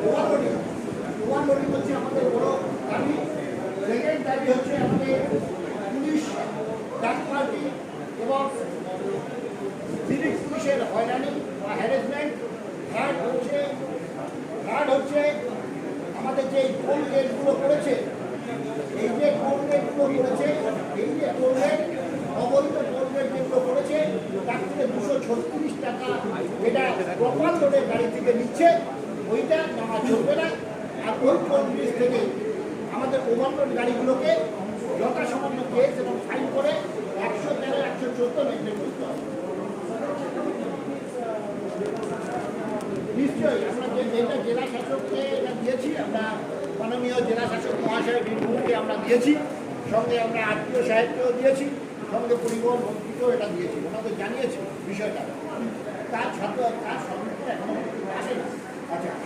Overloading হচ্ছে আমাদের বড় দাবি। সেকেন্ড দাবি হচ্ছে আমাদের পুলিশ ডাক পার্টি এবং সিভিক পুলিশের হয়রানি বা হ্যারাসমেন্ট। থার্ড হচ্ছে আমাদের যে টোল গেটগুলো করেছে, এই যে টোল গেটগুলো করেছে, এই যে টোল গেট অবৈধ টোল গেট যেগুলো করেছে তার থেকে 236 টাকা যেটা প্রপার লোডের গাড়ি থেকে নিচ্ছে, ওইটা নেওয়া চলবে না। আর ওই টোল ব্রিজ থেকে আমাদের ওভারলোড গাড়িগুলোকে যথাসম্ভব কেস এবং ফাইন করে 113, 114 মেনটেন করতে হবে। নিশ্চয়ই আমরা যেটা জেলা শাসককে দিয়েছি, আমরা মাননীয় জেলা শাসক মহাশয় বীরভূমকে আমরা দিয়েছি, সঙ্গে আমরা আত্মীয় সাহেবকেও দিয়েছি, সঙ্গে পরিবহন মন্ত্রীকেও এটা দিয়েছি, ওনাদের জানিয়েছি বিষয়টা। তার সম্মুখীন এখনো আসেনি। আচ্ছা।